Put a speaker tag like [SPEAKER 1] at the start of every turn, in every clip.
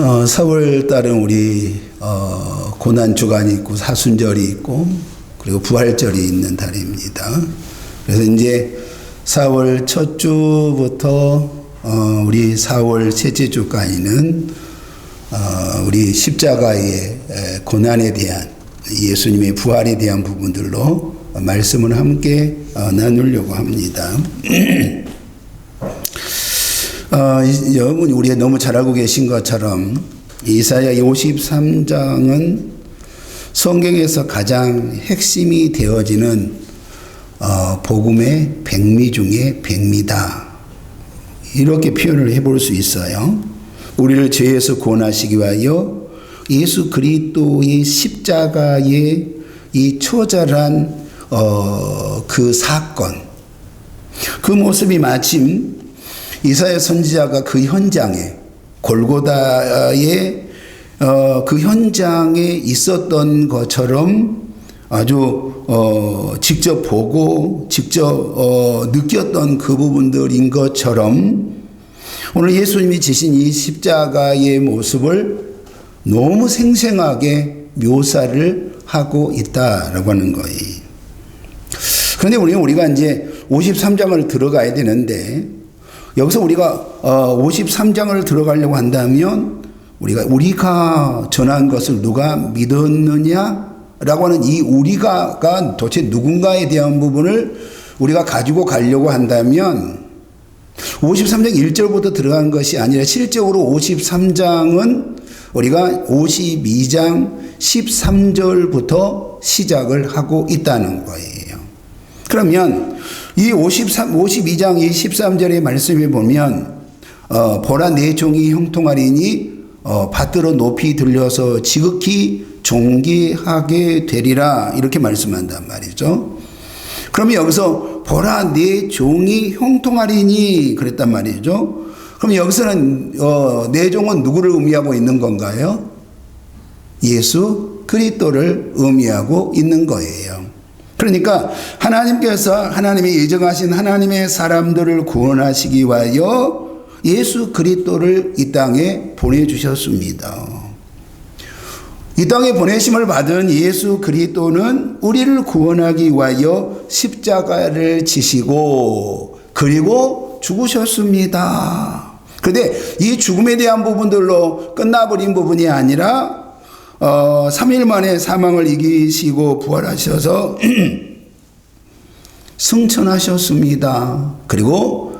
[SPEAKER 1] 4월 달은 우리 고난 주간이 있고 사순절이 있고 그리고 부활절이 있는 달입니다. 그래서 이제 4월 첫 주부터 우리 4월 셋째 주까지는 우리 십자가의 고난에 대한 예수님의 부활에 대한 부분들로 말씀을 함께 나누려고 합니다. 여러분 우리가 너무 잘 알고 계신 것처럼 이사야 53장은 성경에서 가장 핵심이 되어지는 복음의 백미 중에 백미다, 이렇게 표현을 해볼 수 있어요. 우리를 죄에서 구원하시기 위하여 예수 그리스도의 십자가의 이 처절한 그 사건, 그 모습이 마침 이사야 선지자가 그 현장에, 골고다의 그 현장에 있었던 것처럼 아주 직접 보고 직접 느꼈던 그 부분들인 것처럼 오늘 예수님이 지신 이 십자가의 모습을 너무 생생하게 묘사를 하고 있다라고 하는 거예요. 그런데 우리가 이제 53장을 들어가야 되는데, 여기서 우리가 53장을 들어가려고 한다면 우리가 전한 것을 누가 믿었느냐라고 하는 이 우리가가 도대체 누군가에 대한 부분을 우리가 가지고 가려고 한다면 53장 1절부터 들어간 것이 아니라 실적으로 53장은 우리가 52장 13절부터 시작을 하고 있다는 거예요. 그러면 이 52장 이 13절의 말씀에 보면 보라 내 종이 형통하리니 받들어 높이 들려서 지극히 존귀하게 되리라, 이렇게 말씀한단 말이죠. 그러면 여기서 보라 내 종이 형통하리니 그랬단 말이죠. 그럼 여기서는 내 종은 누구를 의미하고 있는 건가요? 예수 그리스도를 의미하고 있는 거예요. 그러니까 하나님께서 하나님의 예정하신 하나님의 사람들을 구원하시기 위하여 예수 그리스도를 이 땅에 보내주셨습니다. 이 땅에 보내심을 받은 예수 그리스도는 우리를 구원하기 위하여 십자가를 지시고 그리고 죽으셨습니다. 그런데 이 죽음에 대한 부분들로 끝나버린 부분이 아니라 3일 만에 사망을 이기시고 부활하셔서 승천하셨습니다. 그리고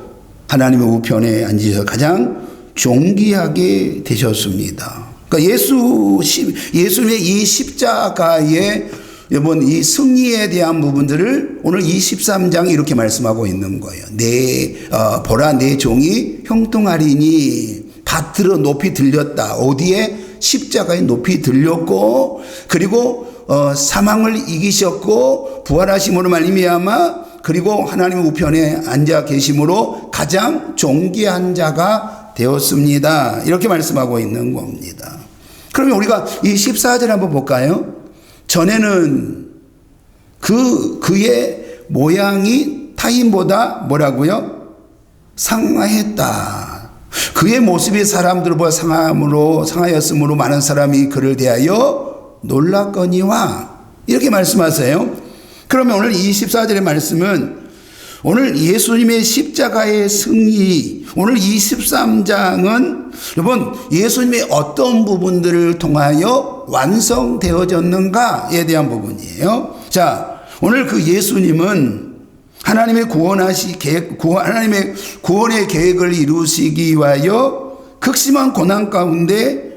[SPEAKER 1] 하나님의 우편에 앉으셔서 가장 존귀하게 되셨습니다. 그러니까 예수님의 이 십자가의 이번 이 승리에 대한 부분들을 오늘 23장 이렇게 말씀하고 있는 거예요. 보라 내 종이 형통하리니 받들어 높이 들렸다. 어디에? 십자가에 높이 들렸고, 그리고 사망을 이기셨고 부활하심으로 말미암아 그리고 하나님의 우편에 앉아 계심으로 가장 존귀한 자가 되었습니다. 이렇게 말씀하고 있는 겁니다. 그러면 우리가 이 14절 한번 볼까요? 전에는 그의 모양이 타인보다 뭐라고요? 상하였다. 그의 모습이 사람들보다 상하였으므로 많은 사람이 그를 대하여 놀랐거니와, 이렇게 말씀하세요. 그러면 오늘 24절의 말씀은 오늘 예수님의 십자가의 승리, 오늘 23장은 여러분 예수님의 어떤 부분들을 통하여 완성되어졌는가에 대한 부분이에요. 자, 오늘 그 예수님은 하나님의 하나님의 구원의 계획을 이루시기 위하여 극심한 고난 가운데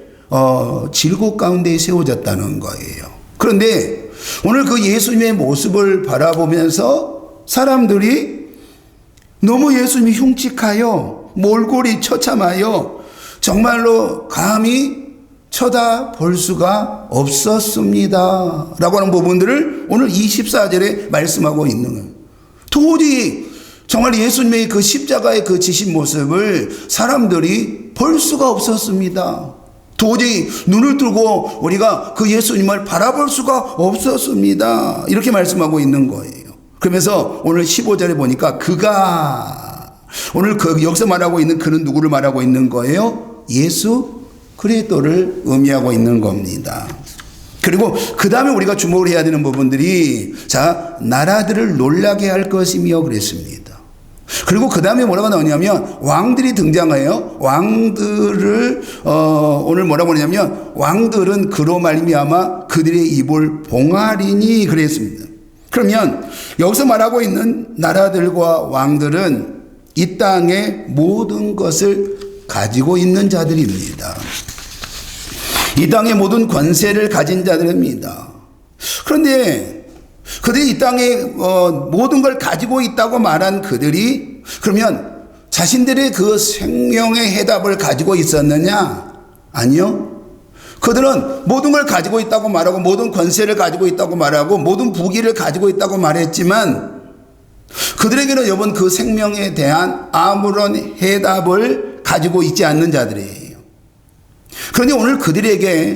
[SPEAKER 1] 질고 가운데 세워졌다는 거예요. 그런데 오늘 그 예수님의 모습을 바라보면서 사람들이 너무 예수님이 흉측하여 몰골이 처참하여 정말로 감히 쳐다볼 수가 없었습니다 라고 하는 부분들을 오늘 24절에 말씀하고 있는 거예요. 도저히 정말 예수님의 그 십자가의 그 지신 모습을 사람들이 볼 수가 없었습니다. 도저히 눈을 뜨고 우리가 그 예수님을 바라볼 수가 없었습니다. 이렇게 말씀하고 있는 거예요. 그러면서 오늘 15절에 보니까 오늘 여기서 말하고 있는 그는 누구를 말하고 있는 거예요? 예수 그리스도를 의미하고 있는 겁니다. 그리고 그 다음에 우리가 주목을 해야 되는 부분들이 자, 나라들을 놀라게 할 것이며 그랬습니다. 그리고 그 다음에 뭐라고 나오냐면 왕들이 등장해요. 왕들을 오늘 뭐라고 하냐면 왕들은 그로 말미암아 그들의 입을 봉하리니 그랬습니다. 그러면 여기서 말하고 있는 나라들과 왕들은 이 땅의 모든 것을 가지고 있는 자들입니다. 이 땅의 모든 권세를 가진 자들입니다. 그런데 그들이 이 땅에 모든 걸 가지고 있다고 말한 그들이 그러면 자신들의 그 생명의 해답을 가지고 있었느냐? 아니요. 그들은 모든 걸 가지고 있다고 말하고 모든 권세를 가지고 있다고 말하고 모든 부귀를 가지고 있다고 말했지만 그들에게는 여러분 그 생명에 대한 아무런 해답을 가지고 있지 않는 자들이에요. 그런데 오늘 그들에게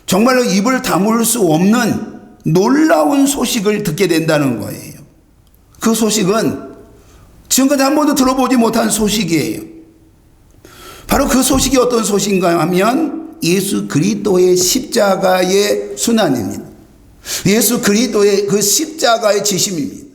[SPEAKER 1] 정말로 입을 다물 수 없는 놀라운 소식을 듣게 된다는 거예요. 그 소식은 지금까지 한 번도 들어보지 못한 소식이에요. 바로 그 소식이 어떤 소식인가 하면 예수 그리스도의 십자가의 순환입니다. 예수 그리스도의 그 십자가의 지심입니다.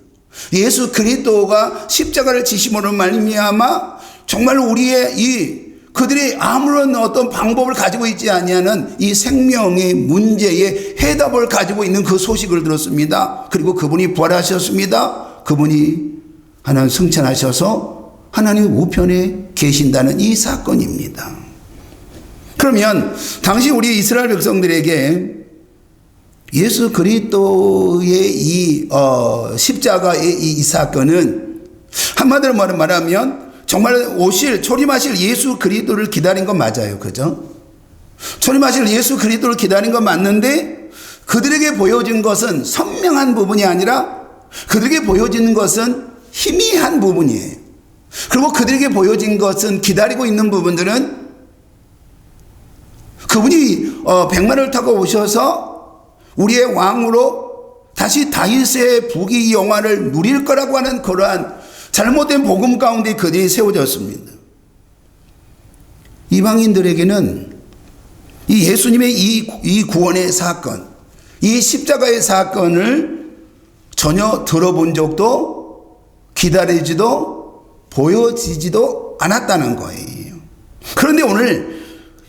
[SPEAKER 1] 예수 그리스도가 십자가를 지심으로 말미암아 정말 우리의 그들이 아무런 어떤 방법을 가지고 있지 아니하는 이 생명의 문제에 해답을 가지고 있는 그 소식을 들었습니다. 그리고 그분이 부활하셨습니다. 그분이 하나님 승천하셔서 하나님 우편에 계신다는 이 사건입니다. 그러면 당시 우리 이스라엘 백성들에게 예수 그리스도의 이 십자가의 이 사건은 한마디로 말하면 정말 초림하실 예수 그리스도를 기다린 건 맞아요. 그죠? 초림하실 예수 그리스도를 기다린 건 맞는데 그들에게 보여진 것은 선명한 부분이 아니라 그들에게 보여진 것은 희미한 부분이에요. 그리고 그들에게 보여진 것은 기다리고 있는 부분들은 그분이 백마를 타고 오셔서 우리의 왕으로 다시 다윗의 부귀 영화를 누릴 거라고 하는 그러한 잘못된 복음 가운데 그들이 세워졌습니다. 이방인들에게는 이 예수님의 이 구원의 사건, 이 십자가의 사건을 전혀 들어본 적도 기다리지도 보여지지도 않았다는 거예요. 그런데 오늘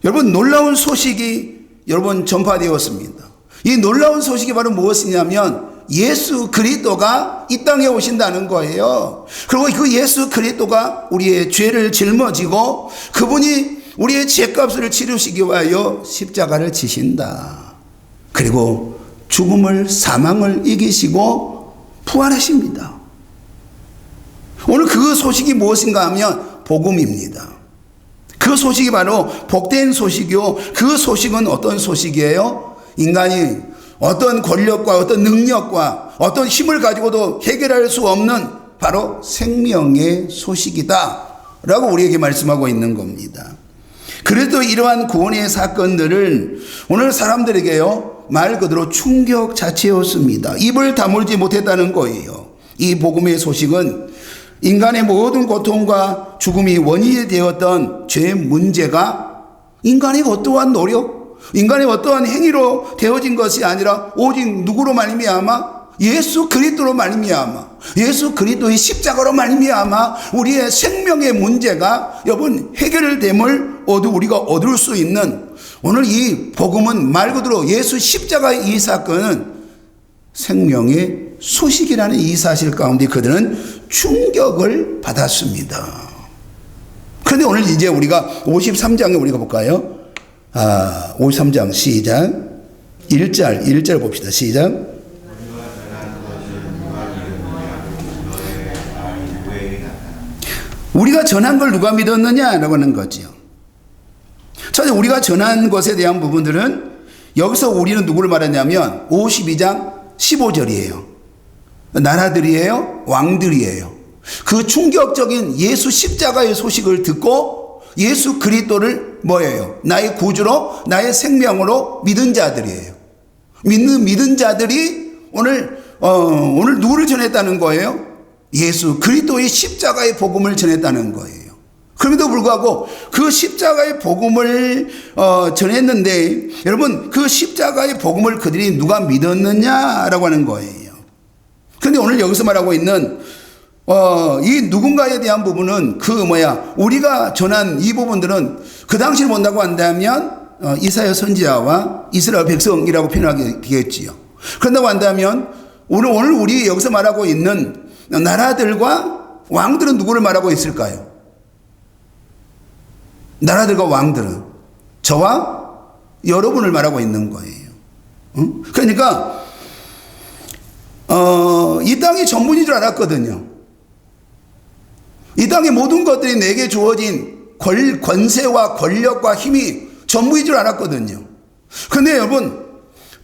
[SPEAKER 1] 여러분 놀라운 소식이 여러분 전파되었습니다. 이 놀라운 소식이 바로 무엇이냐면 예수 그리스도가 이 땅에 오신다는 거예요. 그리고 그 예수 그리스도가 우리의 죄를 짊어지고 그분이 우리의 죄값을 치르시기 위하여 십자가를 지신다. 그리고 죽음을 사망을 이기시고 부활하십니다. 오늘 그 소식이 무엇인가 하면 복음입니다. 그 소식이 바로 복된 소식이요. 그 소식은 어떤 소식이에요? 인간이 어떤 권력과 어떤 능력과 어떤 힘을 가지고도 해결할 수 없는 바로 생명의 소식이다 라고 우리에게 말씀하고 있는 겁니다. 그래도 이러한 구원의 사건들은 오늘 사람들에게요 말 그대로 충격 자체였습니다. 입을 다물지 못했다는 거예요. 이 복음의 소식은 인간의 모든 고통과 죽음이 원인이 되었던 죄 문제가 인간의 어떠한 노력, 인간의 어떠한 행위로 되어진 것이 아니라 오직 누구로 말미암아 예수 그리스도로 말미암아 예수 그리스도의 십자가로 말미암아 우리의 생명의 문제가 여러분 해결됨을 우리가 얻을 수 있는 오늘 이 복음은 말 그대로 예수 십자가의 이 사건은 생명의 소식이라는 이 사실 가운데 그들은 충격을 받았습니다. 그런데 오늘 이제 우리가 53장에 우리가 볼까요? 53장 시작 1절 봅시다. 시작. 우리가 전한 걸 누가 믿었느냐라고 하는 거죠. 첫째 우리가 전한 것에 대한 부분들은 여기서 우리는 누구를 말하냐면 52장 15절이에요. 나라들이에요. 왕들이에요. 그 충격적인 예수 십자가의 소식을 듣고 예수 그리스도를 뭐예요? 나의 구주로 나의 생명으로 믿은 자들이에요. 믿는 자들이 오늘 누구를 전했다는 거예요? 예수 그리스도의 십자가의 복음을 전했다는 거예요. 그럼에도 불구하고 그 십자가의 복음을 전했는데 여러분 그 십자가의 복음을 그들이 누가 믿었느냐라고 하는 거예요. 그런데 오늘 여기서 말하고 있는 이 누군가에 대한 부분은 우리가 전한 이 부분들은 그 당시를 본다고 한다면 이사야 선지자와 이스라엘 백성이라고 표현하겠지요. 그런다고 한다면 오늘 우리 여기서 말하고 있는 나라들과 왕들은 누구를 말하고 있을까요? 나라들과 왕들은 저와 여러분을 말하고 있는 거예요. 그러니까 이 땅이 전부인 줄 알았거든요. 이 땅의 모든 것들이 내게 주어진 권세와 권력과 힘이 전부인 줄 알았거든요. 그런데 여러분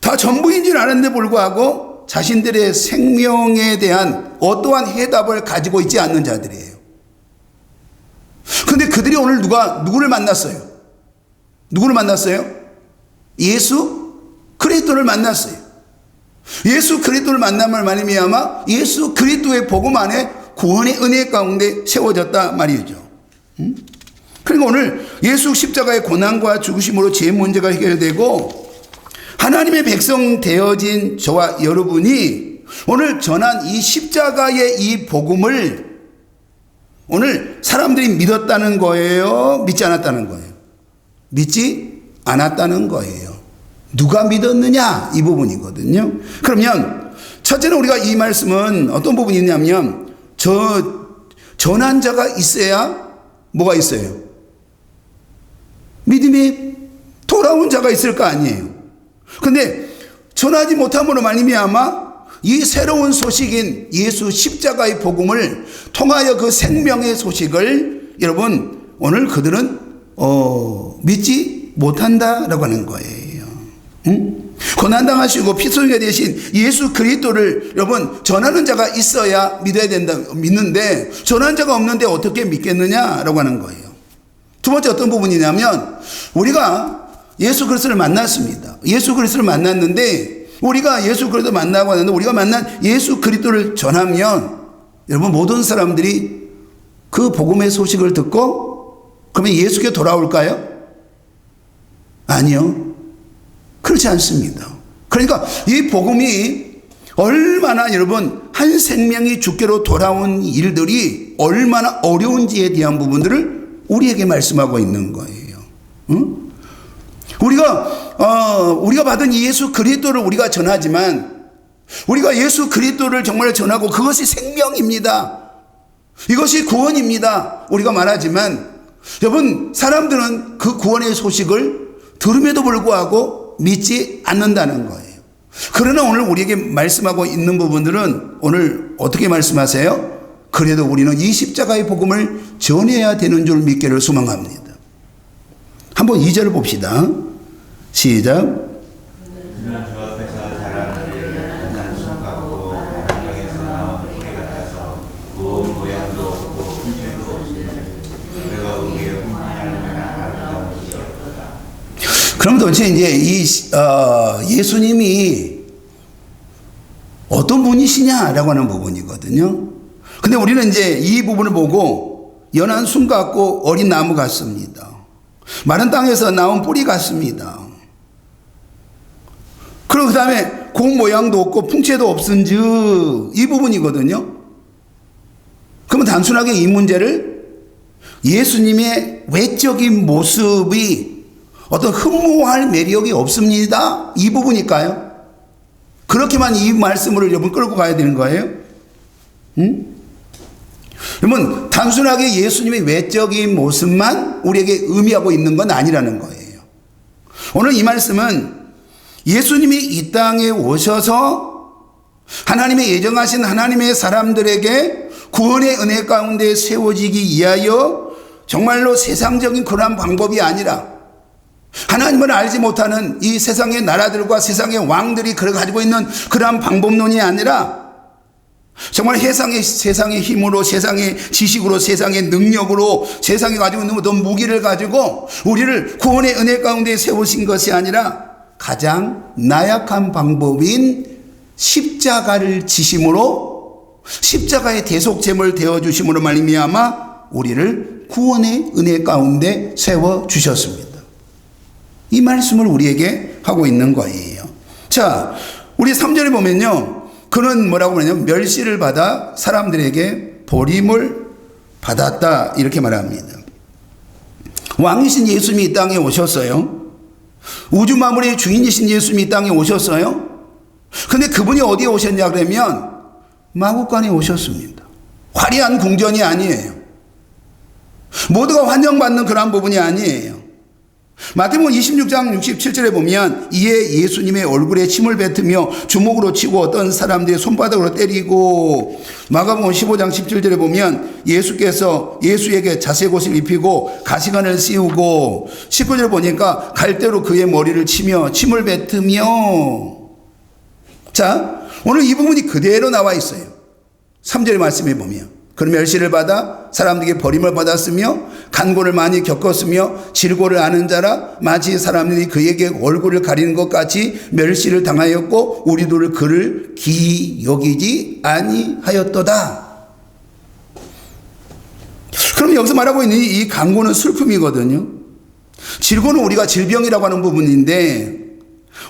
[SPEAKER 1] 다 전부인 줄 알았는데 불구하고 자신들의 생명에 대한 어떠한 해답을 가지고 있지 않는 자들이에요. 그런데 그들이 오늘 누구를 만났어요? 누구를 만났어요? 예수 그리스도를 만났어요. 예수 그리스도를 만남을 말미암아 예수 그리스도의 복음 안에 구원의 은혜 가운데 세워졌다 말이죠. 그러니까 오늘 예수 십자가의 고난과 죽으심으로 죄 문제가 해결되고 하나님의 백성 되어진 저와 여러분이 오늘 전한 이 십자가의 이 복음을 오늘 사람들이 믿었다는 거예요? 믿지 않았다는 거예요? 믿지 않았다는 거예요. 누가 믿었느냐? 이 부분이거든요. 그러면 첫째는 우리가 이 말씀은 어떤 부분이 있냐면 전한 자가 있어야 뭐가 있어요? 믿음이 돌아온 자가 있을 거 아니에요. 그런데 전하지 못함으로 말미암아 이 새로운 소식인 예수 십자가의 복음을 통하여 그 생명의 소식을 여러분 오늘 그들은 믿지 못한다라고 하는 거예요. 고난당하시고 피소유가 되신 예수 그리스도를 여러분 전하는 자가 있어야 믿어야 된다 믿는데 전하는 자가 없는데 어떻게 믿겠느냐라고 하는 거예요. 두 번째 어떤 부분이냐면 우리가 예수 그리스도를 만났습니다. 예수 그리스도를 만났는데 우리가 예수 그리스도 만나고 하는데 우리가 만난 예수 그리스도를 전하면 여러분 모든 사람들이 그 복음의 소식을 듣고 그러면 예수께 돌아올까요? 아니요. 그렇지 않습니다. 그러니까 이 복음이 얼마나 여러분 한 생명이 주께로 돌아온 일들이 얼마나 어려운지에 대한 부분들을 우리에게 말씀하고 있는 거예요. 응? 우리가 받은 이 예수 그리스도를 우리가 전하지만 우리가 예수 그리스도를 정말 전하고 그것이 생명입니다. 이것이 구원입니다. 우리가 말하지만 여러분 사람들은 그 구원의 소식을 들음에도 불구하고 믿지 않는다는 거예요. 그러나 오늘 우리에게 말씀하고 있는 부분들은 오늘 어떻게 말씀하세요? 그래도 우리는 이 십자가의 복음을 전해야 되는 줄 믿기를 소망합니다. 한번 2절을 봅시다. 시작. 그럼 도대체 이제 예수님이 어떤 분이시냐라고 하는 부분이거든요. 근데 우리는 이제 이 부분을 보고 연한 순 같고 어린 나무 같습니다. 마른 땅에서 나온 뿌리 같습니다. 그리고 그 다음에 공 모양도 없고 풍채도 없은즉 이 부분이거든요. 그러면 단순하게 이 문제를 예수님의 외적인 모습이 어떤 흠모할 매력이 없습니다. 이 부분일까요? 그렇게만 이 말씀을 여러분 끌고 가야 되는 거예요? 여러분 단순하게 예수님의 외적인 모습만 우리에게 의미하고 있는 건 아니라는 거예요. 오늘 이 말씀은 예수님이 이 땅에 오셔서 하나님의 예정하신 하나님의 사람들에게 구원의 은혜 가운데 세워지기 위하여 정말로 세상적인 그러한 방법이 아니라 하나님을 알지 못하는 이 세상의 나라들과 세상의 왕들이 가지고 있는 그러한 방법론이 아니라 정말 세상의 힘으로 세상의 지식으로 세상의 능력으로 세상이 가지고 있는 어떤 무기를 가지고 우리를 구원의 은혜 가운데 세우신 것이 아니라 가장 나약한 방법인 십자가를 지심으로 십자가의 대속제물 되어주심으로 말미암아 우리를 구원의 은혜 가운데 세워주셨습니다. 이 말씀을 우리에게 하고 있는 거예요. 자, 우리 3절에 보면요. 그는 뭐라고 그러냐면 멸시를 받아 사람들에게 버림을 받았다 이렇게 말합니다. 왕이신 예수님이 이 땅에 오셨어요. 우주 만물의 주인이신 예수님이 이 땅에 오셨어요. 근데 그분이 어디에 오셨냐 그러면 마구간에 오셨습니다. 화려한 궁전이 아니에요. 모두가 환영받는 그런 부분이 아니에요. 마태복음 26장 67절에 보면 이에 예수님의 얼굴에 침을 뱉으며 주먹으로 치고 어떤 사람들이 손바닥으로 때리고, 마가복음 15장 17절에 보면 예수께서 예수에게 자색 옷을 입히고 가시관을 씌우고, 19절 보니까 갈대로 그의 머리를 치며 침을 뱉으며. 자, 오늘 이 부분이 그대로 나와 있어요. 3절의 말씀에 보면 그는 멸시를 받아 사람들에게 버림을 받았으며 간고를 많이 겪었으며 질고를 아는 자라 마치 사람들이 그에게 얼굴을 가리는 것 같이 멸시를 당하였고 우리도 그를 기이 여기지 아니하였도다. 그럼 여기서 말하고 있는 이 간고는 슬픔이거든요. 질고는 우리가 질병이라고 하는 부분인데,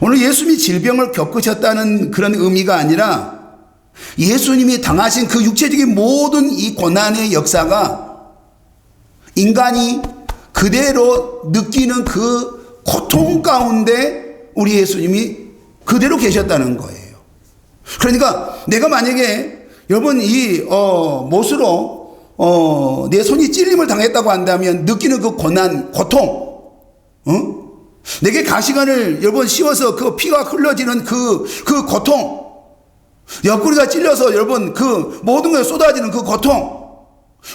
[SPEAKER 1] 오늘 예수님이 질병을 겪으셨다는 그런 의미가 아니라 예수님이 당하신 그 육체적인 모든 이 고난의 역사가 인간이 그대로 느끼는 그 고통 가운데 우리 예수님이 그대로 계셨다는 거예요. 그러니까 내가 만약에 여러분 이 못으로 내 손이 찔림을 당했다고 한다면 느끼는 그 고난, 고통, 내게 가시관을 여러분 씌워서 그 피가 흘러지는 그 고통, 옆구리가 찔려서 여러분 그 모든 걸 쏟아지는 그 고통,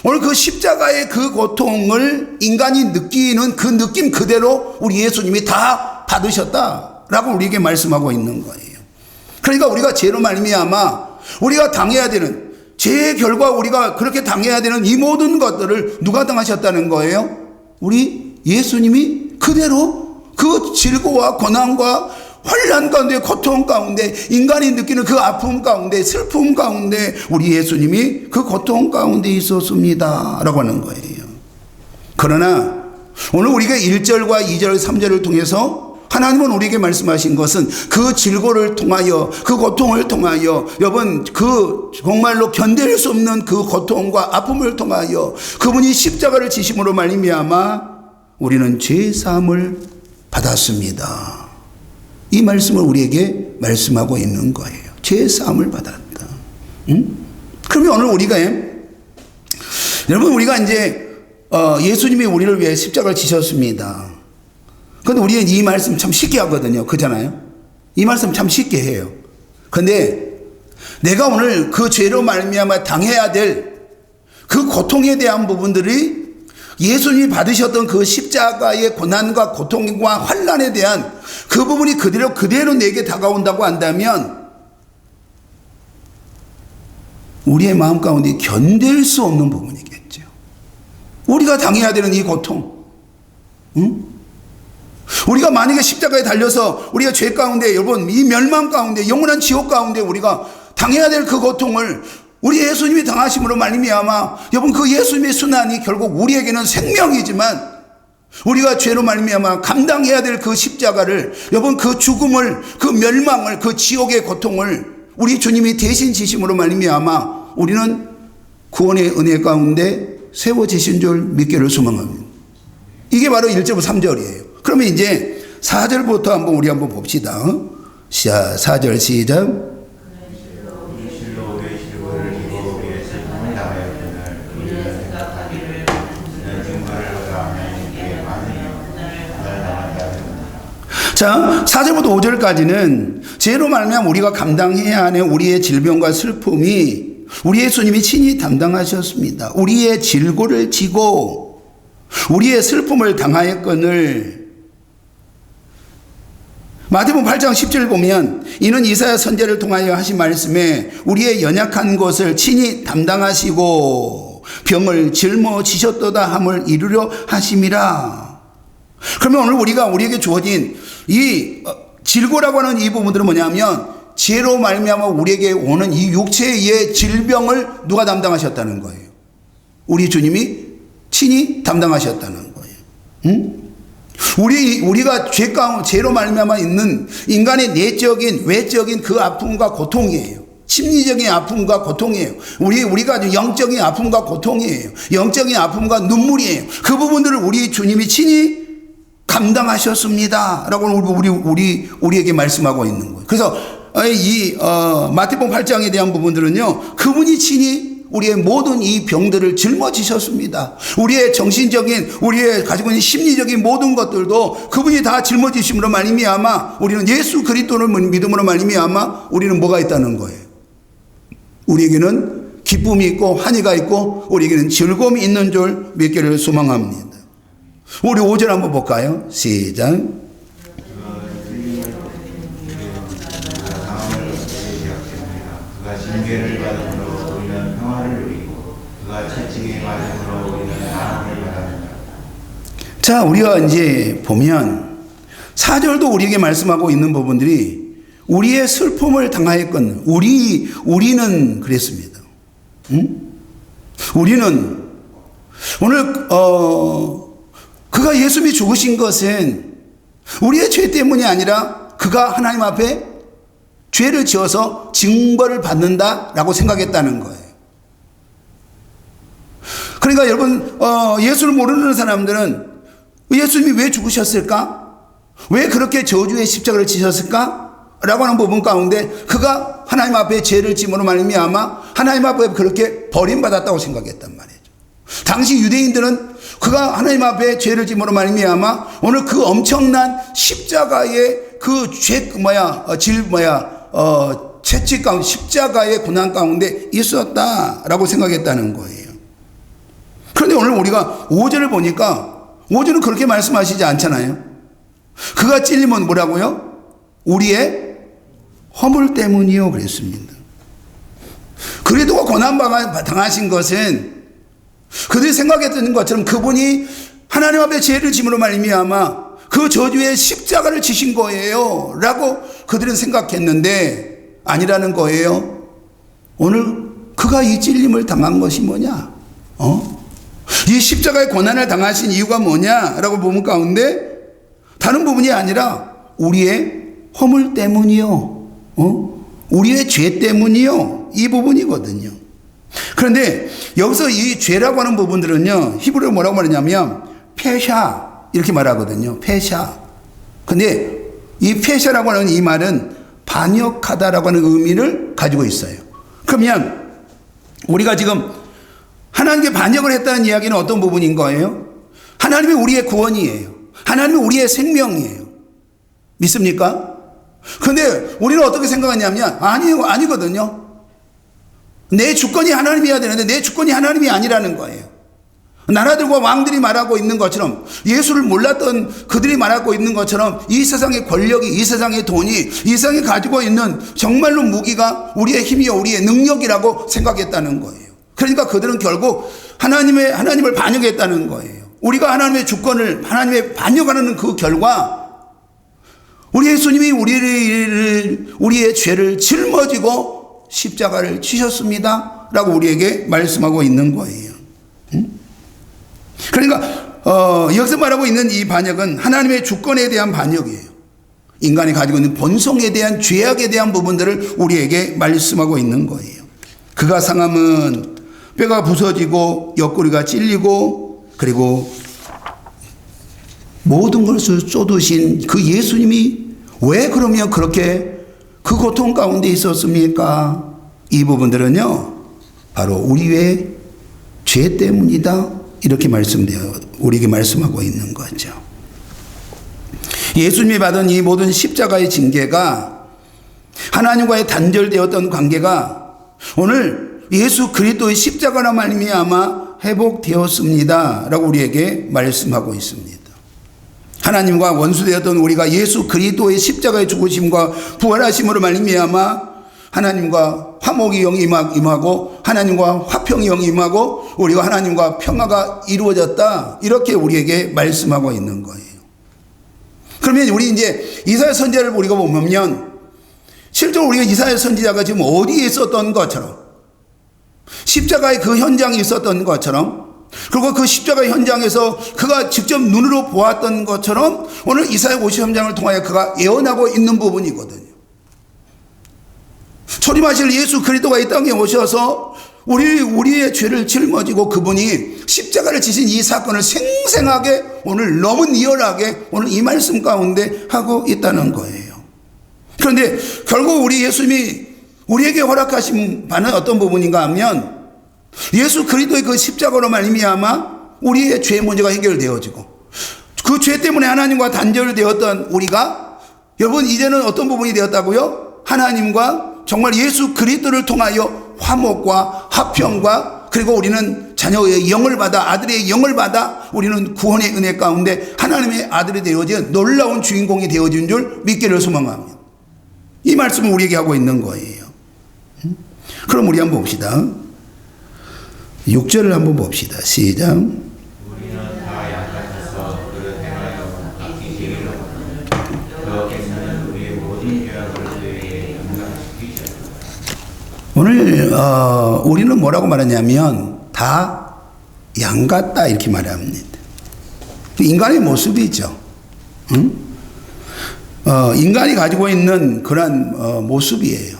[SPEAKER 1] 오늘 그 십자가의 그 고통을 인간이 느끼는 그 느낌 그대로 우리 예수님이 다 받으셨다라고 우리에게 말씀하고 있는 거예요. 그러니까 우리가 죄로 말미암아 우리가 당해야 되는 죄의 결과, 우리가 그렇게 당해야 되는 이 모든 것들을 누가 당하셨다는 거예요? 우리 예수님이 그대로 그 질고와 고난과 환난 가운데, 고통 가운데, 인간이 느끼는 그 아픔 가운데, 슬픔 가운데 우리 예수님이 그 고통 가운데 있었습니다 라고 하는 거예요. 그러나 오늘 우리가 1절과 2절 3절을 통해서 하나님은 우리에게 말씀하신 것은 그 질고를 통하여, 그 고통을 통하여, 여러분 그 정말로 견딜 수 없는 그 고통과 아픔을 통하여 그분이 십자가를 지심으로 말미암아 우리는 죄 사함을 받았습니다. 이 말씀을 우리에게 말씀하고 있는 거예요. 죄 사함을 받았다. 그러면 오늘 우리가 여러분 우리가 이제 예수님이 우리를 위해 십자가를 지셨습니다. 그런데 우리는 이 말씀 참 쉽게 하거든요. 그렇잖아요. 이 말씀 참 쉽게 해요. 그런데 내가 오늘 그 죄로 말미암아 당해야 될 그 고통에 대한 부분들이 예수님이 받으셨던 그 십자가의 고난과 고통과 환난에 대한 그 부분이 그대로 내게 다가온다고 한다면 우리의 마음 가운데 견딜 수 없는 부분이겠죠. 우리가 당해야 되는 이 고통, 우리가 만약에 십자가에 달려서 우리가 죄 가운데, 여러분 이 멸망 가운데, 영원한 지옥 가운데 우리가 당해야 될 그 고통을 우리 예수님이 당하심으로 말미암아, 여러분 그 예수님의 순환이 결국 우리에게는 생명이지만 우리가 죄로 말미암아 감당해야 될 그 십자가를, 여러분 그 죽음을, 그 멸망을, 그 지옥의 고통을 우리 주님이 대신 지심으로 말미암아 우리는 구원의 은혜 가운데 세워지신 줄 믿기를 소망합니다. 이게 바로 1절부터 3절이에요. 그러면 이제 4절부터 우리 한번 봅시다. 4절 시작. 자, 4절부터 5절까지는 죄로 말미암아 우리가 감당해야 하는 우리의 질병과 슬픔이 우리 예수님이 친히 담당하셨습니다. 우리의 질고를 지고 우리의 슬픔을 당하였거늘. 마태복음 8장 10절 보면 이는 이사야 선지자를 통하여 하신 말씀에 우리의 연약한 것을 친히 담당하시고 병을 짊어지셨도다 함을 이루려 하심이라. 그러면 오늘 우리에게 주어진 이 질고라고 하는 이 부분들은 뭐냐면 죄로 말미암아 우리에게 오는 이 육체의 질병을 누가 담당하셨다는 거예요? 우리 주님이 친히 담당하셨다는 거예요. 응? 우리가 죄로 말미암아 있는 인간의 내적인 외적인 그 아픔과 고통이에요. 심리적인 아픔과 고통이에요. 우리가 영적인 아픔과 고통이에요. 영적인 아픔과 눈물이에요. 그 부분들을 우리 주님이 친히 감당하셨습니다 라고 우리에게 말씀하고 있는 거예요. 그래서 이 마태복음 8장에 대한 부분들은요, 그분이 친히 우리의 모든 이 병들을 짊어지셨습니다. 우리의 정신적인, 우리의 가지고 있는 심리적인 모든 것들도 그분이 다 짊어지심으로 말미암아 우리는 예수 그리스도를 믿음으로 말미암아 우리는 뭐가 있다는 거예요. 우리에게는 기쁨이 있고 환희가 있고 우리에게는 즐거움이 있는 줄 믿기를 소망합니다. 우리 5절 한번 볼까요? 시작. 그가 징계를 받음으로 우리는 평화를 누리고 그가 채찍에 맞음으로 우리는 사랑을 받았다. 자, 우리가 이제 보면 4절도 우리에게 말씀하고 있는 부분들이 우리의 슬픔을 당하였건 우리는 그랬습니다. 응? 우리는 오늘 그가 예수님이 죽으신 것은 우리의 죄 때문이 아니라 그가 하나님 앞에 죄를 지어서 징벌을 받는다라고 생각했다는 거예요. 그러니까 여러분, 예수를 모르는 사람들은 예수님이 왜 죽으셨을까? 왜 그렇게 저주의 십자가를 지셨을까? 라고 하는 부분 가운데 그가 하나님 앞에 죄를 짐으로 말미암아 하나님 앞에 그렇게 버림받았다고 생각했단 말이죠. 당시 유대인들은 그가 하나님 앞에 죄를 짐으로 말미암아 오늘 그 엄청난 십자가의 그 채찍 가운데 십자가의 고난 가운데 있었다라고 생각했다는 거예요. 그런데 오늘 우리가 5절을 보니까 5절은 그렇게 말씀하시지 않잖아요. 그가 찔림은 뭐라고요? 우리의 허물 때문이요 그랬습니다. 그래도 고난당하신 것은 그들이 생각했던 것처럼 그분이 하나님 앞에 죄를 짐으로 말미암아 그 저주의 십자가를 지신 거예요 라고 그들은 생각했는데 아니라는 거예요. 오늘 그가 이 찔림을 당한 것이 뭐냐? 이 십자가의 고난을 당하신 이유가 뭐냐라고 보면 가운데 다른 부분이 아니라 우리의 허물 때문이요. 우리의 죄 때문이요. 이 부분이거든요. 그런데 여기서 이 죄라고 하는 부분들은요, 히브리어로 뭐라고 말하냐면 페샤 이렇게 말하거든요. 페샤. 근데 이 페샤라고 하는 이 말은 반역하다라고 하는 의미를 가지고 있어요. 그러면 우리가 지금 하나님께 반역을 했다는 이야기는 어떤 부분인 거예요? 하나님이 우리의 구원이에요. 하나님이 우리의 생명이에요. 믿습니까? 그런데 우리는 어떻게 생각하냐면 아니거든요. 내 주권이 하나님이어야 되는데 내 주권이 하나님이 아니라는 거예요. 나라들과 왕들이 말하고 있는 것처럼 예수를 몰랐던 그들이 말하고 있는 것처럼 이 세상의 권력이, 이 세상의 돈이, 이 세상에 가지고 있는 정말로 무기가 우리의 힘이요 우리의 능력이라고 생각했다는 거예요. 그러니까 그들은 결국 하나님을 반역했다는 거예요. 우리가 하나님의 주권을 하나님의 반역하는 그 결과 우리 예수님이 우리의 죄를 짊어지고 십자가를 지셨습니다 라고 우리에게 말씀하고 있는 거예요. 그러니까 여기서 말하고 있는 이 반역은 하나님의 주권에 대한 반역이에요. 인간이 가지고 있는 본성에 대한 죄악에 대한 부분들을 우리에게 말씀하고 있는 거예요. 그가 상함은 뼈가 부서지고 옆구리가 찔리고 그리고 모든 것을 쏟으신 그 예수님이 왜 그러면 그렇게 그 고통 가운데 있었습니까? 이 부분들은요 바로 우리의 죄 때문이다 이렇게 우리에게 말씀하고 있는 거죠. 예수님이 받은 이 모든 십자가의 징계가 하나님과의 단절되었던 관계가 오늘 예수 그리스도의 십자가로 말미암아 회복되었습니다 라고 우리에게 말씀하고 있습니다. 하나님과 원수되었던 우리가 예수 그리스도의 십자가의 죽으심과 부활하심으로 말미암아 하나님과 화목이 영이 임하고 하나님과 화평이 영이 임하고 우리가 하나님과 평화가 이루어졌다 이렇게 우리에게 말씀하고 있는 거예요. 그러면 우리 이제 이사야 선지자를 우리가 보면 실제로 우리가 이사야 선지자가 지금 어디에 있었던 것처럼 십자가의 그 현장에 있었던 것처럼 그리고 그 십자가 현장에서 그가 직접 눈으로 보았던 것처럼 오늘 이사야 53장을 통하여 그가 예언하고 있는 부분이거든요. 초림하실 예수 그리스도가 이 땅에 오셔서 우리의 죄를 짊어지고 그분이 십자가를 지신 이 사건을 생생하게 오늘 너무 리얼하게 오늘 이 말씀 가운데 하고 있다는 거예요. 그런데 결국 우리 예수님이 우리에게 허락하신 바는 어떤 부분인가 하면 예수 그리스도의 그 십자가로 말미암아 우리의 죄 문제가 해결되어지고 그 죄 때문에 하나님과 단절되었던 우리가 여러분 이제는 어떤 부분이 되었다고요? 하나님과 정말 예수 그리스도를 통하여 화목과 화평과 그리고 우리는 자녀의 영을 받아 아들의 영을 받아 우리는 구원의 은혜 가운데 하나님의 아들이 되어진 놀라운 주인공이 되어진 줄 믿기를 소망합니다. 이 말씀을 우리에게 하고 있는 거예요. 그럼 우리 한번 봅시다. 6절을 한번 봅시다. 시작.
[SPEAKER 2] 우리는 다 양같아서 그를 행하여 각기 길을 얻었으며 여호와께서는 우리의 모든 죄악을 그에게 감당시키셨다.
[SPEAKER 1] 오늘 우리는 뭐라고 말하냐면 다 양 같다 이렇게 말합니다. 인간의 모습이죠. 응? 인간이 가지고 있는 그런 모습이에요.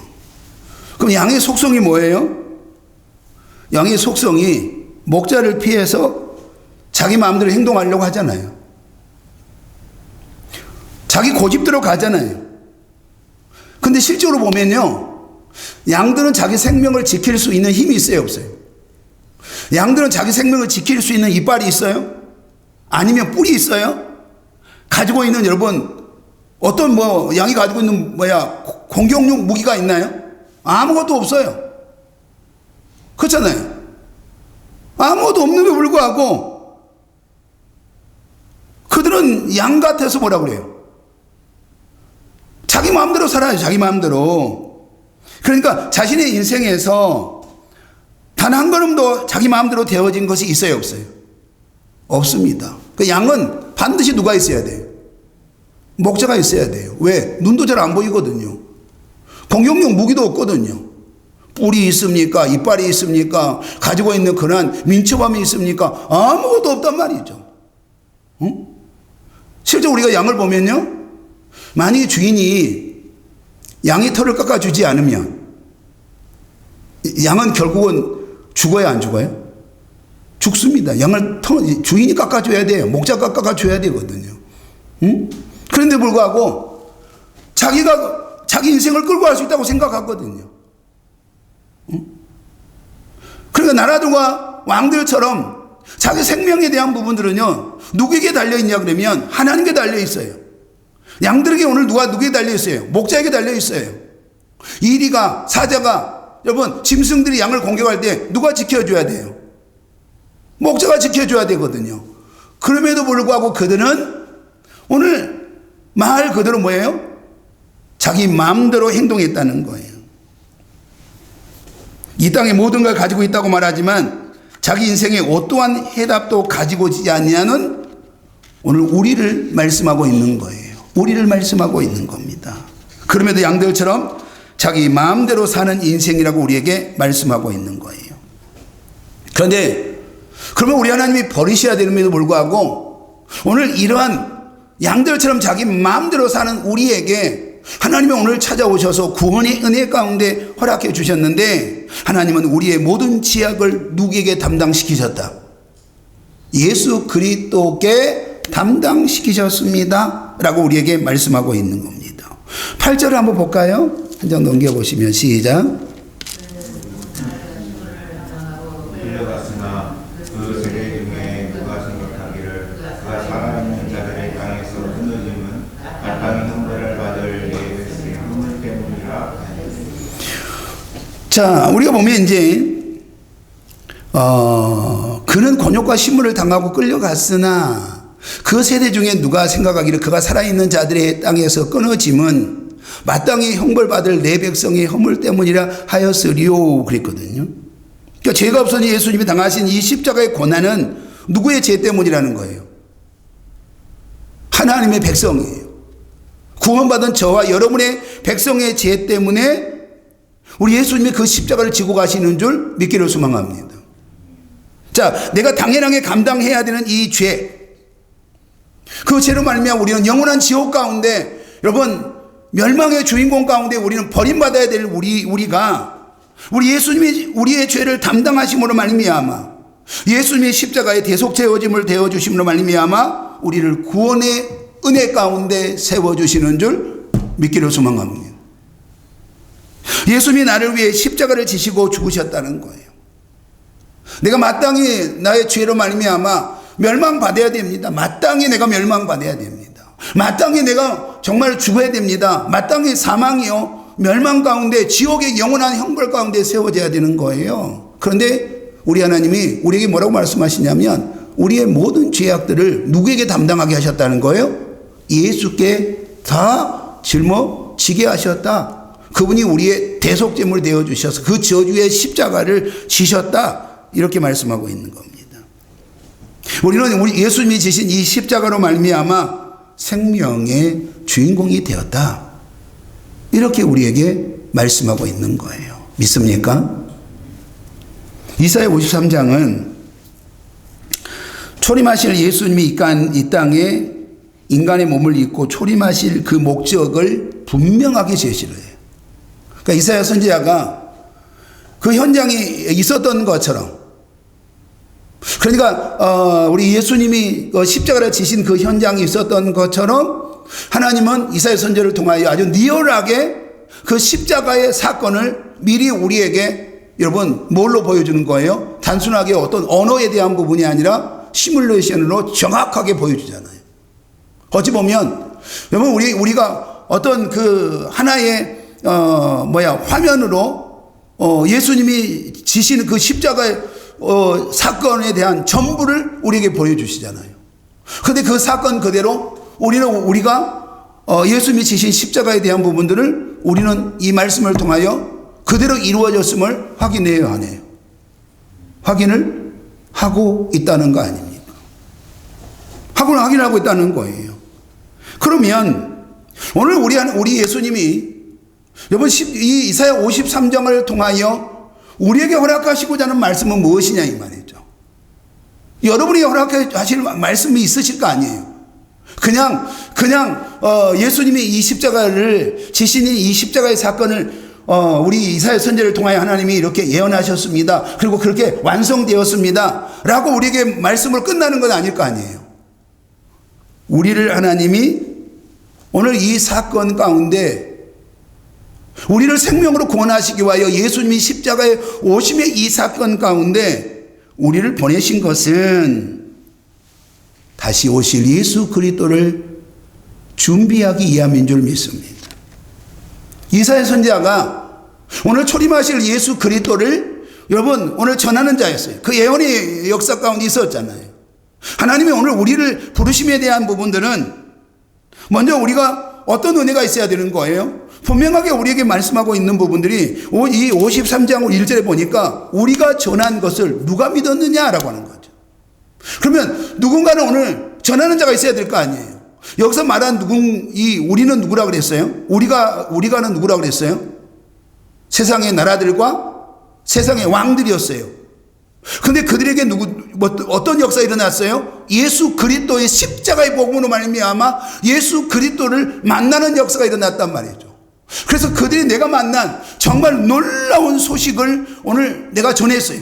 [SPEAKER 1] 그럼 양의 속성이 뭐예요? 양의 속성이 목자를 피해서 자기 마음대로 행동하려고 하잖아요. 자기 고집대로 가잖아요. 근데 실제로 보면요, 양들은 자기 생명을 지킬 수 있는 힘이 있어요, 없어요? 양들은 자기 생명을 지킬 수 있는 이빨이 있어요? 아니면 뿔이 있어요? 가지고 있는 여러분 어떤 양이 가지고 있는 공격용 무기가 있나요? 아무것도 없어요. 그렇잖아요. 아무것도 없는데 불구하고 그들은 양 같아서 뭐라 그래요? 자기 마음대로 살아요. 자기 마음대로. 그러니까 자신의 인생에서 단 한 걸음도 자기 마음대로 되어진 것이 있어요, 없어요? 없습니다. 그 양은 반드시 누가 있어야 돼요? 목자가 있어야 돼요. 왜? 눈도 잘 안 보이거든요. 공격용 무기도 없거든요. 뿔이 있습니까? 이빨이 있습니까? 가지고 있는 그런 민첩함이 있습니까? 아무것도 없단 말이죠. 응? 실제 우리가 양을 보면요, 만약에 주인이 양의 털을 깎아주지 않으면 양은 결국은 죽어야 안 죽어요? 죽습니다. 양을 주인이 깎아줘야 돼요. 목자가 깎아줘야 되거든요. 응? 그런데 불구하고 자기가 자기 인생을 끌고 갈 수 있다고 생각하거든요. 응? 그러니까 나라들과 왕들처럼 자기 생명에 대한 부분들은요, 누구에게 달려있냐 그러면 하나님께 달려있어요. 양들에게 오늘 누구에게 달려있어요? 목자에게 달려있어요. 이리가, 사자가, 여러분, 짐승들이 양을 공격할 때 누가 지켜줘야 돼요? 목자가 지켜줘야 되거든요. 그럼에도 불구하고 그들은 오늘 말 그대로 뭐예요? 자기 마음대로 행동했다는 거예요. 이 땅에 모든 걸 가지고 있다고 말하지만 자기 인생에 어떠한 해답도 가지고 있지 않냐는 오늘 우리를 말씀하고 있는 거예요. 우리를 말씀하고 있는 겁니다. 그럼에도 양들처럼 자기 마음대로 사는 인생이라고 우리에게 말씀하고 있는 거예요. 그런데 그러면 우리 하나님이 버리셔야 됨에도 불구하고 오늘 이러한 양들처럼 자기 마음대로 사는 우리에게 하나님은 오늘 찾아오셔서 구원의 은혜 가운데 허락해 주셨는데 하나님은 우리의 모든 죄악을 누구에게 담당시키셨다? 예수 그리스도께 담당시키셨습니다 라고 우리에게 말씀하고 있는 겁니다. 8절을 한번 볼까요? 한 장 넘겨보시면 시작.
[SPEAKER 2] 끌려갔으나 그 세대 중에 누가 생각하기를 그가 살아있는 자들의 땅에서 끊어짐은 마땅히 형벌을 받을 내 백성의 허물 때문이라.
[SPEAKER 1] 자, 우리가 보면 이제 그는 곤욕과 신문을 당하고 끌려갔으나 그 세대 중에 누가 생각하기를 그가 살아있는 자들의 땅에서 끊어짐은 마땅히 형벌받을 내 백성의 허물 때문이라 하였으리요 그랬거든요. 그러니까 죄가 없으니 예수님이 당하신 이 십자가의 고난은 누구의 죄 때문이라는 거예요? 하나님의 백성이에요. 구원받은 저와 여러분의 백성의 죄 때문에 우리 예수님이 그 십자가를 지고 가시는 줄 믿기를 소망합니다. 자, 내가 당연하게 감당해야 되는 이 죄, 그 죄로 말미암아 우리는 영원한 지옥 가운데, 여러분, 멸망의 주인공 가운데 우리는 버림받아야 될 우리가, 우리 예수님이 우리의 죄를 담당하심으로 말미암아, 예수님의 십자가의 대속 채워짐을 되어주심으로 말미암아 우리를 구원의 은혜 가운데 세워주시는 줄 믿기로 소망합니다. 예수님이 나를 위해 십자가를 지시고 죽으셨다는 거예요. 내가 마땅히 나의 죄로 말미암아 멸망받아야 됩니다. 마땅히 내가 멸망받아야 됩니다. 마땅히 내가 정말 죽어야 됩니다. 마땅히 사망이요, 멸망 가운데, 지옥의 영원한 형벌 가운데 세워져야 되는 거예요. 그런데 우리 하나님이 우리에게 뭐라고 말씀하시냐면, 우리의 모든 죄악들을 누구에게 담당하게 하셨다는 거예요? 예수께 다 짊어지게 하셨다. 그분이 우리의 대속제물 되어주셔서 그 저주의 십자가를 지셨다. 이렇게 말씀하고 있는 겁니다. 우리는 우리 예수님이 지신 이 십자가로 말미암아 생명의 주인공이 되었다. 이렇게 우리에게 말씀하고 있는 거예요. 믿습니까? 이사야 53장은 초림하실 예수님이 이 땅에 인간의 몸을 입고 초림하실 그 목적을 분명하게 제시를 해요. 그러니까 이사야 선지자가 그 현장이 있었던 것처럼, 그러니까 우리 예수님이 십자가를 지신 그 현장이 있었던 것처럼 하나님은 이사야 선지자를 통하여 아주 리얼하게 그 십자가의 사건을 미리 우리에게, 여러분, 뭘로 보여주는 거예요? 단순하게 어떤 언어에 대한 부분이 아니라 시뮬레이션으로 정확하게 보여주잖아요. 어찌 보면 여러분, 우리가 어떤 그 하나의 화면으로 예수님이 지시는 그 십자가의 사건에 대한 전부를 우리에게 보여주시잖아요. 그런데 그 사건 그대로 우리가 예수님이 지신 십자가에 대한 부분들을 우리는 이 말씀을 통하여 그대로 이루어졌음을 확인해요, 안 해요? 확인을 하고 있다는 거 아닙니까? 확인하고 있다는 거예요. 그러면 오늘 우리 예수님이 여러분, 이 이사야 53장을 통하여 우리에게 허락하시고자 하는 말씀은 무엇이냐 이 말이죠. 여러분이 허락하실 말씀이 있으실 거 아니에요. 그냥 예수님이 이 십자가를 지시는 이 십자가의 사건을 우리 이사야 선지자를 통하여 하나님이 이렇게 예언하셨습니다. 그리고 그렇게 완성되었습니다. 라고 우리에게 말씀을 끝나는 건 아닐 거 아니에요. 우리를 하나님이 오늘 이 사건 가운데 우리를 생명으로 구원하시기 위하여 예수님이 십자가에 오심의 이 사건 가운데 우리를 보내신 것은 다시 오실 예수 그리스도를 준비하기 위함인 줄 믿습니다. 이사야 선지자가 오늘 초림하실 예수 그리스도를 여러분 오늘 전하는 자였어요. 그 예언의 역사 가운데 있었잖아요. 하나님이 오늘 우리를 부르심에 대한 부분들은 먼저 우리가 어떤 은혜가 있어야 되는 거예요? 분명하게 우리에게 말씀하고 있는 부분들이 이 53장 1절에 보니까 우리가 전한 것을 누가 믿었느냐라고 하는 거죠. 그러면 누군가는 오늘 전하는 자가 있어야 될 거 아니에요. 여기서 말한 우리는 누구라 그랬어요? 우리가는 누구라 그랬어요? 세상의 나라들과 세상의 왕들이었어요. 근데 그들에게 어떤 역사가 일어났어요? 예수 그리스도의 십자가의 복음으로 말미암아 예수 그리스도를 만나는 역사가 일어났단 말이죠. 그래서 그들이 내가 만난 정말 놀라운 소식을 오늘 내가 전했어요.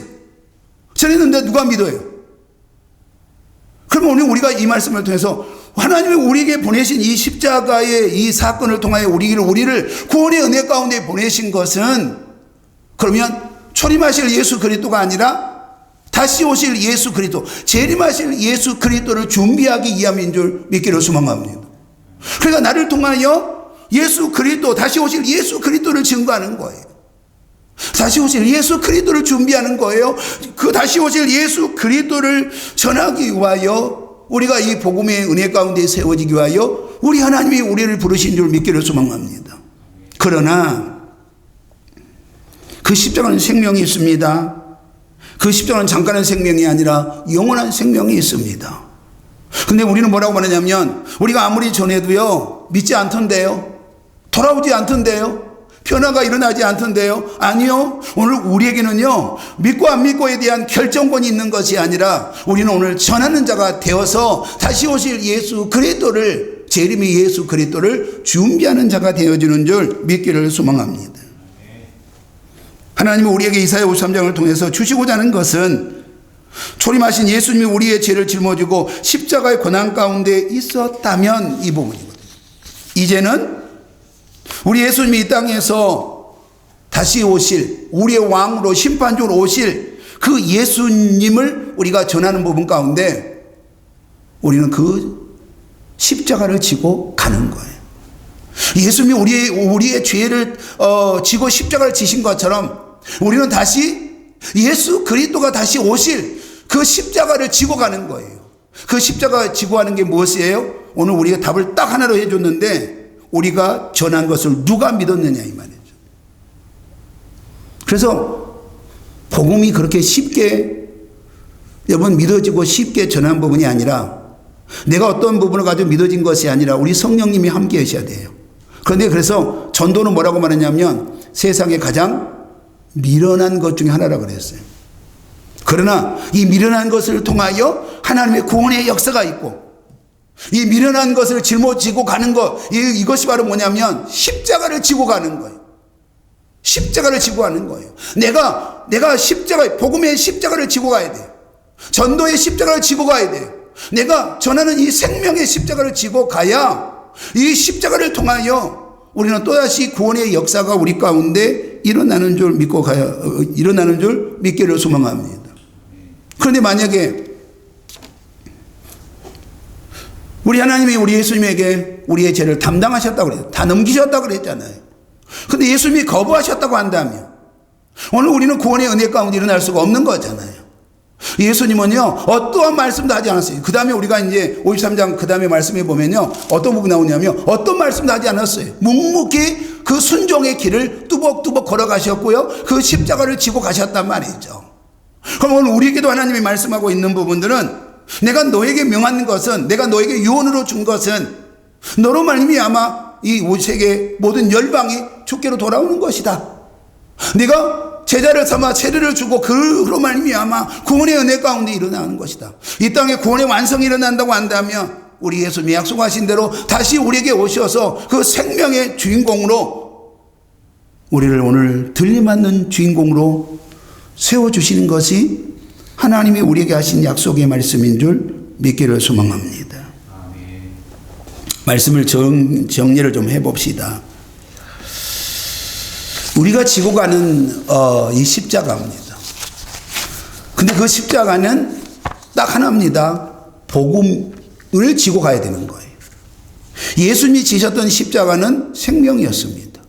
[SPEAKER 1] 전했는데 누가 믿어요? 그러면 오늘 우리가 이 말씀을 통해서 하나님이 우리에게 보내신 이 십자가의 이 사건을 통하여 우리를 구원의 은혜 가운데 보내신 것은, 그러면 초림하실 예수 그리스도가 아니라 다시 오실 예수 그리스도, 재림하실 예수 그리스도를 준비하기 위함인 줄 믿기로 소망합니다. 그러니까 나를 통하여 예수 그리스도, 다시 오실 예수 그리스도를 증거하는 거예요. 다시 오실 예수 그리스도를 준비하는 거예요. 그 다시 오실 예수 그리스도를 전하기 위하여 우리가 이 복음의 은혜 가운데 세워지기 위하여 우리 하나님이 우리를 부르신 줄 믿기를 소망합니다. 그러나 그 십자가는 생명이 있습니다. 그 십자가는 잠깐의 생명이 아니라 영원한 생명이 있습니다. 근데 우리는 뭐라고 말하냐면 우리가 아무리 전해도요 믿지 않던데요, 돌아오지 않던데요, 변화가 일어나지 않던데요. 아니요. 오늘 우리에게는요, 믿고 안 믿고에 대한 결정권이 있는 것이 아니라 우리는 오늘 전하는 자가 되어서 다시 오실 예수 그리스도를, 재림의 예수 그리스도를 준비하는 자가 되어지는 줄 믿기를 소망합니다. 하나님은 우리에게 이사야 53장을 통해서 주시고자 하는 것은 초림하신 예수님이 우리의 죄를 짊어지고 십자가의 고난 가운데 있었다면 이 부분이거든요. 이제는 우리 예수님이 이 땅에서 다시 오실, 우리의 왕으로 심판주로 오실 그 예수님을 우리가 전하는 부분 가운데 우리는 그 십자가를 지고 가는 거예요. 예수님이 우리의 죄를 지고 십자가를 지신 것처럼 우리는 다시 예수 그리스도가 다시 오실 그 십자가를 지고 가는 거예요. 그 십자가 지고 가는 게 무엇이에요? 오늘 우리가 답을 딱 하나로 해줬는데, 우리가 전한 것을 누가 믿었느냐 이 말이죠. 그래서 복음이 그렇게 쉽게 여러분 믿어지고 쉽게 전한 부분이 아니라, 내가 어떤 부분을 가지고 믿어진 것이 아니라 우리 성령님이 함께 하셔야 돼요. 그런데 그래서 전도는 뭐라고 말하냐면 세상에 가장 미련한 것 중에 하나라고 그랬어요. 그러나 이 미련한 것을 통하여 하나님의 구원의 역사가 있고, 이 미련한 것을 짊어지고 가는 것, 이것이 바로 뭐냐면 십자가를 지고 가는 거예요. 십자가를 지고 가는 거예요. 내가 십자가, 복음의 십자가를 지고 가야 돼요. 전도의 십자가를 지고 가야 돼요. 내가 전하는 이 생명의 십자가를 지고 가야 이 십자가를 통하여 우리는 또다시 구원의 역사가 우리 가운데 일어나는 줄 믿기를 소망합니다. 그런데 만약에 우리 하나님이 우리 예수님에게 우리의 죄를 담당하셨다고 그래요. 다 넘기셨다고 그랬잖아요. 그런데 예수님이 거부하셨다고 한다면 오늘 우리는 구원의 은혜 가운데 일어날 수가 없는 거잖아요. 예수님은요, 어떠한 말씀도 하지 않았어요. 그 다음에 우리가 이제 53장 그 다음에 말씀해 보면요, 어떤 부분이 나오냐면 어떤 말씀도 하지 않았어요. 묵묵히 그 순종의 길을 뚜벅뚜벅 걸어가셨고요, 그 십자가를 지고 가셨단 말이죠. 그럼 오늘 우리에게도 하나님이 말씀하고 있는 부분들은, 내가 너에게 명한 것은, 내가 너에게 유언으로 준 것은 너로 말미암아 이 세계 모든 열방이 주께로 돌아오는 것이다. 네가 제자를 삼아 세례를 주고 그로 말미암아 구원의 은혜 가운데 일어나는 것이다. 이 땅에 구원의 완성이 일어난다고 한다면 우리 예수님이 약속하신 대로 다시 우리에게 오셔서 그 생명의 주인공으로, 우리를 오늘 들림받는 주인공으로 세워주시는 것이 하나님이 우리에게 하신 약속의 말씀인 줄 믿기를 소망합니다. 말씀을 정리를 좀 해봅시다. 우리가 지고 가는 이 십자가입니다. 근데 그 십자가는 딱 하나입니다. 복음을 지고 가야 되는 거예요. 예수님이 지셨던 십자가는 생명이었습니다.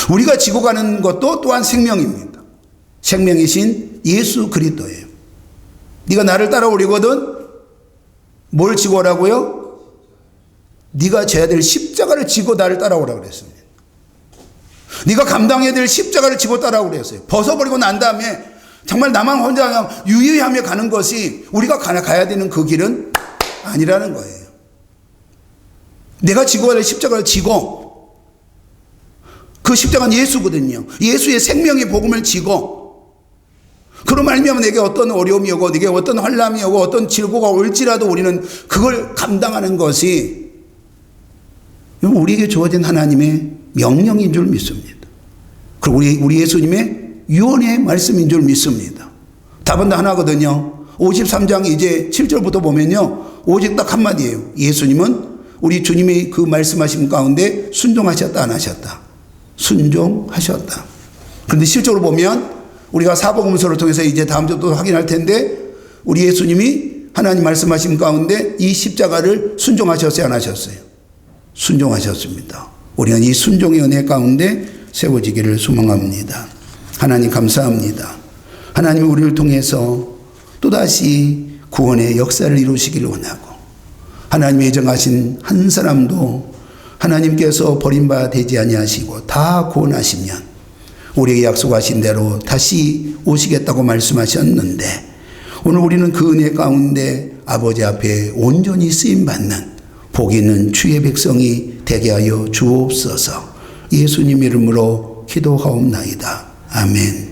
[SPEAKER 1] 우리가 지고 가는 것도 또한 생명입니다. 생명이신 예수 그리스도예요. 네가 나를 따라오려거든 뭘 지고 오라고요? 네가 져야 될 십자가를 지고 나를 따라오라고 그랬습니다. 네가 감당해야 될 십자가를 지고 따라오라고 그랬어요. 벗어버리고 난 다음에 정말 나만 혼자 유유하며 가는 것이 우리가 가야 되는 그 길은 아니라는 거예요. 내가 지고 가야 될 십자가를 지고, 그 십자가는 예수거든요. 예수의 생명의 복음을 지고, 그로 말미암아 내게 어떤 어려움이 오고 내게 어떤 환난이 오고 어떤 질고가 올지라도 우리는 그걸 감당하는 것이 우리에게 주어진 하나님의 명령인 줄 믿습니다. 그리고 우리 예수님의 유언의 말씀인 줄 믿습니다. 답은 다 하나거든요. 53장 이제 7절부터 보면요, 오직 딱 한마디예요. 예수님은 우리 주님이 그 말씀하신 가운데 순종하셨다 안 하셨다? 순종하셨다. 그런데 실적으로 보면 우리가 사복음서를 통해서 이제 다음 주도 확인할 텐데, 우리 예수님이 하나님 말씀하신 가운데 이 십자가를 순종하셨어요 안 하셨어요? 순종하셨습니다. 우리는 이 순종의 은혜 가운데 세워지기를 소망합니다. 하나님 감사합니다. 하나님이 우리를 통해서 또다시 구원의 역사를 이루시기를 원하고, 하나님이 예정하신 한 사람도 하나님께서 버림받아 되지 아니하시고 다 구원하시면 우리에게 약속하신 대로 다시 오시겠다고 말씀하셨는데, 오늘 우리는 그 은혜 가운데 아버지 앞에 온전히 쓰임받는 복 있는 주의 백성이 되게 하여 주옵소서. 예수님 이름으로 기도하옵나이다. 아멘.